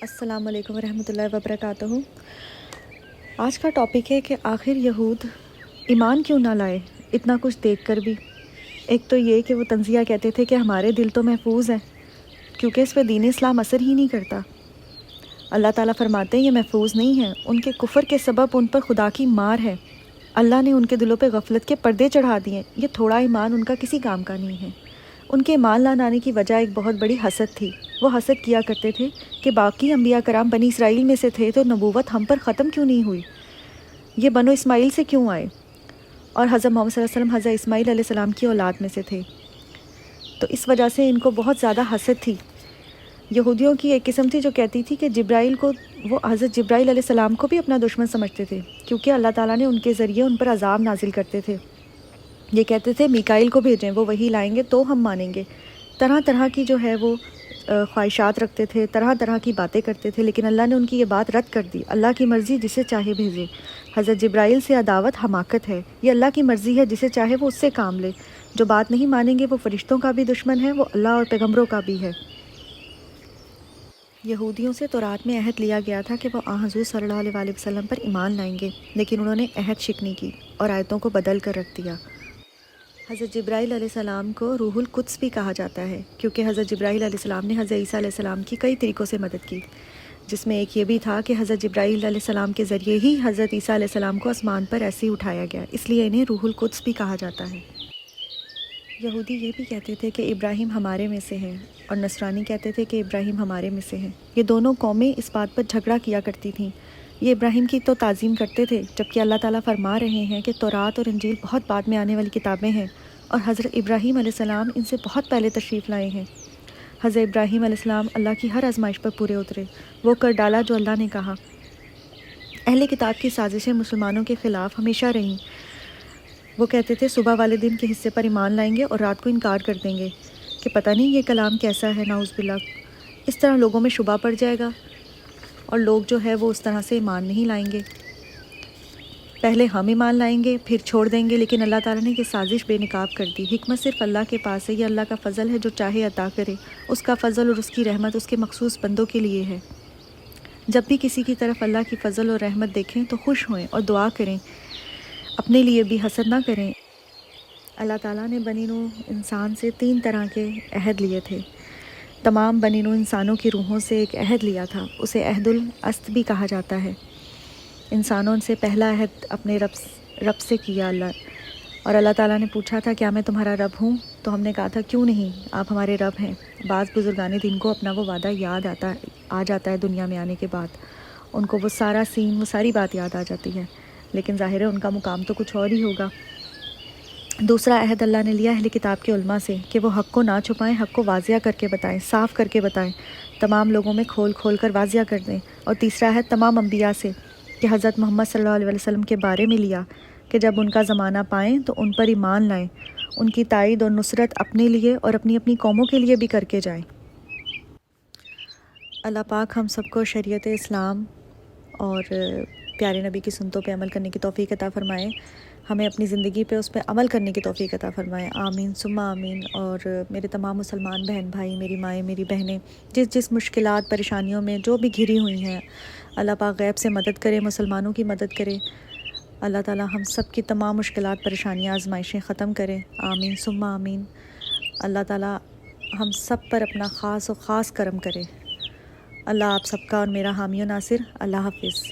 السلام علیکم ورحمۃ اللہ وبرکاتہ۔ آج کا ٹاپک ہے کہ آخر یہود ایمان کیوں نہ لائے اتنا کچھ دیکھ کر بھی۔ ایک تو یہ کہ وہ تنزیہ کہتے تھے کہ ہمارے دل تو محفوظ ہیں کیونکہ اس پہ دین اسلام اثر ہی نہیں کرتا۔ اللہ تعالیٰ فرماتے ہیں یہ محفوظ نہیں ہیں، ان کے کفر کے سبب ان پر خدا کی مار ہے۔ اللہ نے ان کے دلوں پہ غفلت کے پردے چڑھا دیے۔ یہ تھوڑا ایمان ان کا کسی کام کا نہیں ہے۔ ان کے ایمان نہ لانے کی وجہ ایک بہت بڑی حسد تھی۔ وہ حسد کیا کرتے تھے کہ باقی انبیاء کرام بنی اسرائیل میں سے تھے تو نبوت ہم پر ختم کیوں نہیں ہوئی، یہ بنو اسماعیل سے کیوں آئے، اور حضرت محمد صلی اللہ علیہ وسلم حضرت اسماعیل علیہ السلام کی اولاد میں سے تھے۔ تو اس وجہ سے ان کو بہت زیادہ حسد تھی۔ یہودیوں کی ایک قسم تھی جو کہتی تھی کہ جبرائیل کو، وہ حضرت جبرائیل علیہ السلام کو بھی اپنا دشمن سمجھتے تھے کیونکہ اللہ تعالیٰ نے ان کے ذریعے ان پر عذاب نازل کرتے تھے۔ یہ کہتے تھے میکائیل کو بھیجیں، وہ وہی لائیں گے تو ہم مانیں گے۔ طرح طرح کی جو ہے وہ خواہشات رکھتے تھے، طرح طرح کی باتیں کرتے تھے، لیکن اللہ نے ان کی یہ بات رد کر دی۔ اللہ کی مرضی جسے چاہے بھیجے۔ حضرت جبرائیل سے عداوت حماقت ہے، یہ اللہ کی مرضی ہے، جسے چاہے وہ اس سے کام لے۔ جو بات نہیں مانیں گے وہ فرشتوں کا بھی دشمن ہے، وہ اللہ اور پیغمبروں کا بھی ہے۔ یہودیوں سے تورات میں عہد لیا گیا تھا کہ وہ حضور صلی اللہ علیہ وآلہ وسلم پر ایمان لائیں گے، لیکن انہوں نے عہد شکنی کی اور آیتوں کو بدل کر رکھ دیا۔ حضرت جبرائیل علیہ السلام کو روح القدس بھی کہا جاتا ہے کیونکہ حضرت جبرائیل علیہ السلام نے حضرت عیسیٰ علیہ السلام کی کئی طریقوں سے مدد کی، جس میں ایک یہ بھی تھا کہ حضرت جبرائیل علیہ السلام کے ذریعے ہی حضرت عیسیٰ علیہ السلام کو آسمان پر ایسے ہی اٹھایا گیا، اس لیے انہیں روح القدس بھی کہا جاتا ہے۔ یہودی یہ بھی کہتے تھے کہ ابراہیم ہمارے میں سے ہیں، اور نصرانی کہتے تھے کہ ابراہیم ہمارے میں سے ہیں۔ یہ دونوں قومیں اس بات پر جھگڑا کیا کرتی تھیں۔ یہ ابراہیم کی تو تعظیم کرتے تھے، جبکہ اللہ تعالیٰ فرما رہے ہیں کہ تورات اور انجیل بہت بعد میں آنے والی کتابیں ہیں، اور حضرت ابراہیم علیہ السلام ان سے بہت پہلے تشریف لائے ہیں۔ حضرت ابراہیم علیہ السلام اللہ کی ہر آزمائش پر پورے اترے، وہ کر ڈالا جو اللہ نے کہا۔ اہل کتاب کی سازشیں مسلمانوں کے خلاف ہمیشہ رہیں۔ وہ کہتے تھے صبح والے دن کے حصے پر ایمان لائیں گے اور رات کو انکار کر دیں گے کہ پتہ نہیں یہ کلام کیسا ہے، نعوذ باللہ۔ اس طرح لوگوں میں شبہ پڑ جائے گا اور لوگ جو ہے وہ اس طرح سے ایمان نہیں لائیں گے۔ پہلے ہم ایمان لائیں گے پھر چھوڑ دیں گے، لیکن اللہ تعالیٰ نے یہ سازش بے نقاب کر دی۔ حکمت صرف اللہ کے پاس ہے، یہ اللہ کا فضل ہے، جو چاہے عطا کرے۔ اس کا فضل اور اس کی رحمت اس کے مخصوص بندوں کے لیے ہے۔ جب بھی کسی کی طرف اللہ کی فضل اور رحمت دیکھیں تو خوش ہوئیں اور دعا کریں، اپنے لیے بھی حسد نہ کریں۔ اللہ تعالیٰ نے بنی نوح انسان سے 3 طرح کے عہد لیے تھے۔ تمام بنی نوح انسانوں کی روحوں سے ایک عہد لیا تھا، اسے عہد الاسد بھی کہا جاتا ہے۔ انسانوں سے پہلا عہد اپنے رب سے کیا اور اللہ تعالیٰ نے پوچھا تھا کیا میں تمہارا رب ہوں، تو ہم نے کہا تھا کیوں نہیں، آپ ہمارے رب ہیں۔ بعض بزرگان دین کو اپنا وہ وعدہ یاد آ جاتا ہے دنیا میں آنے کے بعد، ان کو وہ سارا سین، وہ ساری بات یاد آ جاتی ہے، لیکن ظاہر ہے ان کا مقام تو کچھ اور ہی ہوگا۔ دوسرا عہد اللہ نے لیا اہل کتاب کے علماء سے کہ وہ حق کو نہ چھپائیں، حق کو واضح کر کے بتائیں، صاف کر کے بتائیں، تمام لوگوں میں کھول کھول کر واضح کر دیں۔ اور تیسرا عہد تمام انبیاء سے کہ حضرت محمد صلی اللہ علیہ وسلم کے بارے میں لیا کہ جب ان کا زمانہ پائیں تو ان پر ایمان لائیں، ان کی تائید اور نصرت اپنے لیے اور اپنی اپنی قوموں کے لیے بھی کر کے جائیں۔ اللہ پاک ہم سب کو شریعت اسلام اور پیارے نبی کی سنتوں پہ عمل کرنے کی توفیق عطا فرمائے، ہمیں اپنی زندگی پہ اس پہ عمل کرنے کی توفیق عطا فرمائے، آمین ثم آمین۔ اور میرے تمام مسلمان بہن بھائی، میری مائیں، میری بہنیں، جس مشکلات پریشانیوں میں جو بھی گھری ہوئی ہیں، اللہ پاک غیب سے مدد کرے، مسلمانوں کی مدد کرے۔ اللہ تعالیٰ ہم سب کی تمام مشکلات، پریشانیاں، آزمائشیں ختم کرے، آمین ثم آمین۔ اللہ تعالیٰ ہم سب پر اپنا خاص و خاص کرم کرے۔ اللہ آپ سب کا اور میرا حامی و ناصر۔ اللہ حافظ۔